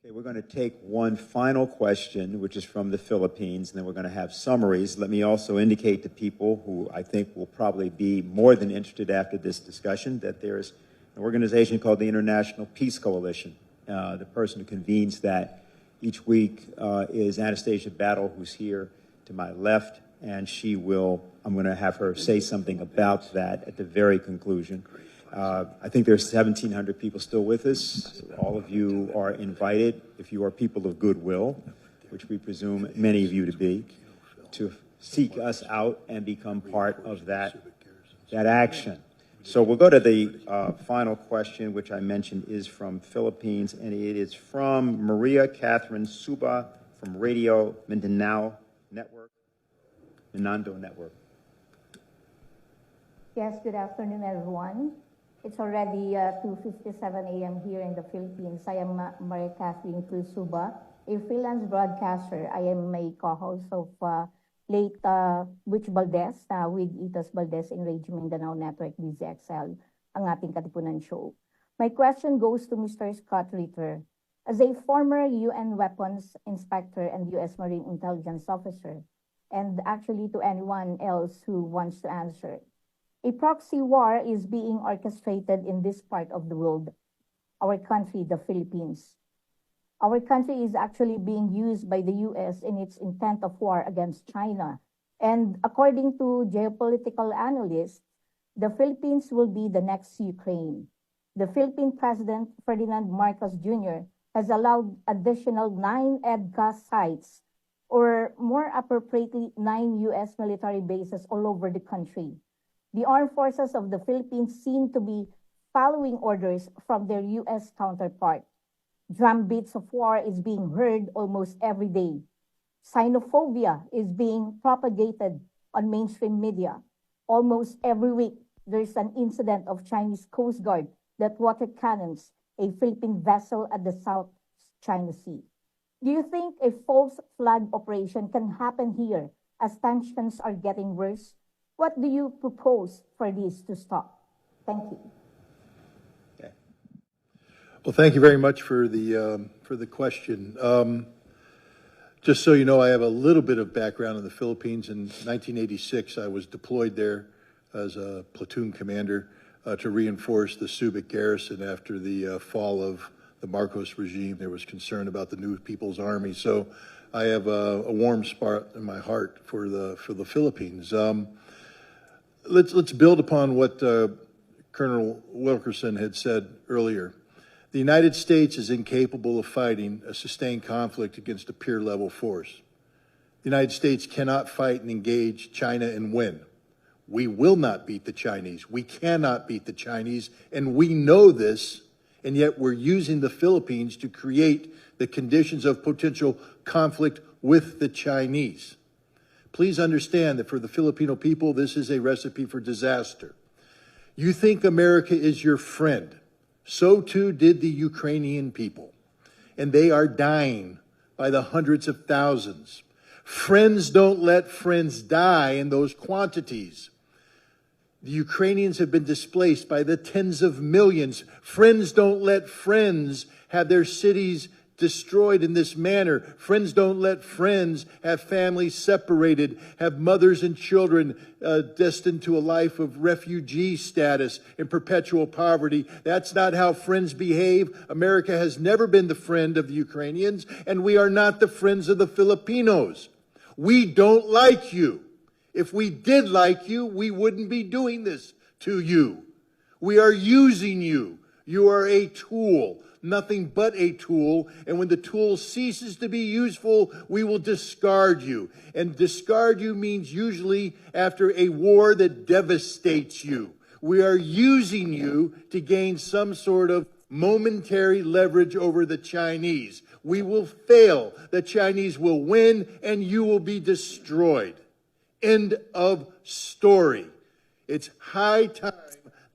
Okay, we're going to take one final question, which is from the Philippines, and then we're going to have summaries. Let me also indicate to people who I think will probably be more than interested after this discussion that there's an organization called the International Peace Coalition. The person who convenes that each week is Anastasia Battle, who's here to my left, and I'm going to have her say something about that at the very conclusion. I think there's 1,700 people still with us. All of you are invited, if you are people of goodwill, which we presume many of you to be, to seek us out and become part of that action. So we'll go to the final question, which I mentioned is from Philippines, and it is from Maria Catherine Suba from Radio Mindanao Network. Minando Network. Yes, good afternoon, everyone. It's already 2:57 a.m. here in the Philippines. I am Maria Catherine Suba, a freelance broadcaster. I am a co-host of late Butch Valdez with Itos Valdez in Radio Mindanao Network DZXL, ang ating Katipunan show. My question goes to Mr. Scott Ritter. As a former UN weapons inspector and U.S. Marine intelligence officer, and actually to anyone else who wants to answer, a proxy war is being orchestrated in this part of the world, our country, the Philippines. Our country is actually being used by the U.S. in its intent of war against China. And according to geopolitical analysts, the Philippines will be the next Ukraine. The Philippine President, Ferdinand Marcos Jr., has allowed additional 9 EDCA sites, or more appropriately, 9 U.S. military bases all over the country. The armed forces of the Philippines seem to be following orders from their U.S. counterpart. Drumbeats of war is being heard almost every day. Xenophobia is being propagated on mainstream media. Almost every week, there's an incident of Chinese Coast Guard that water cannons a Philippine vessel at the South China Sea. Do you think a false flag operation can happen here as tensions are getting worse? What do you propose for this to stop? Thank you. Okay. Well, thank you very much for the question. Just so you know, I have a little bit of background in the Philippines. In 1986, I was deployed there as a platoon commander to reinforce the Subic garrison after the fall of the Marcos regime. There was concern about the New People's Army. So I have a warm spot in my heart for the Philippines. Let's build upon what Colonel Wilkerson had said earlier. The United States is incapable of fighting a sustained conflict against a peer-level force. The United States cannot fight and engage China and win. We will not beat the Chinese. We cannot beat the Chinese, and we know this, and yet we're using the Philippines to create the conditions of potential conflict with the Chinese. Please understand that for the Filipino people, this is a recipe for disaster. You think America is your friend. So too did the Ukrainian people. And they are dying by the hundreds of thousands. Friends don't let friends die in those quantities. The Ukrainians have been displaced by the tens of millions. Friends don't let friends have their cities destroyed in this manner. Friends don't let friends have families separated, have mothers and children destined to a life of refugee status in perpetual poverty. That's not how friends behave. America has never been the friend of the Ukrainians, and we are not the friends of the Filipinos. We don't like you. If we did like you, we wouldn't be doing this to you. We are using you. You are a tool. Nothing but a tool, and when the tool ceases to be useful, we will discard you. And discard you means usually after a war that devastates you. We are using you to gain some sort of momentary leverage over the Chinese. We will fail. The Chinese will win, and you will be destroyed. End of story. It's high time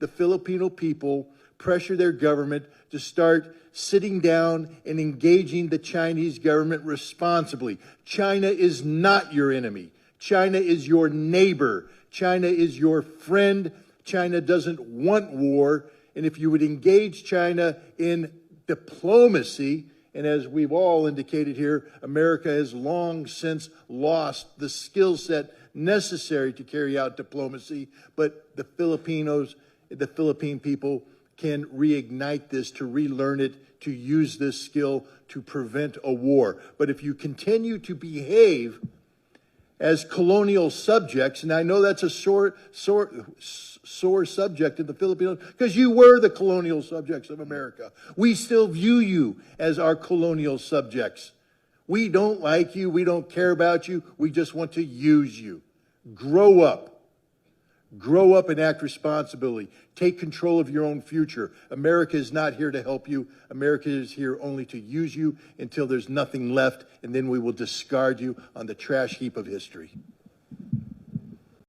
the Filipino people pressure their government to start sitting down and engaging the Chinese government responsibly. China is not your enemy. China is your neighbor. China is your friend. China doesn't want war. And if you would engage China in diplomacy And as we've all indicated here, America has long since lost the skill set necessary to carry out diplomacy, but the Philippine people can reignite this, to relearn it, to use this skill to prevent a war. But if you continue to behave as colonial subjects, and I know that's a sore subject in the Philippines, because you were the colonial subjects of America. We still view you as our colonial subjects. We don't like you. We don't care about you. We just want to use you. Grow up. Grow up and act responsibly. Take control of your own future. America is not here to help you. America is here only to use you until there's nothing left, and then we will discard you on the trash heap of history.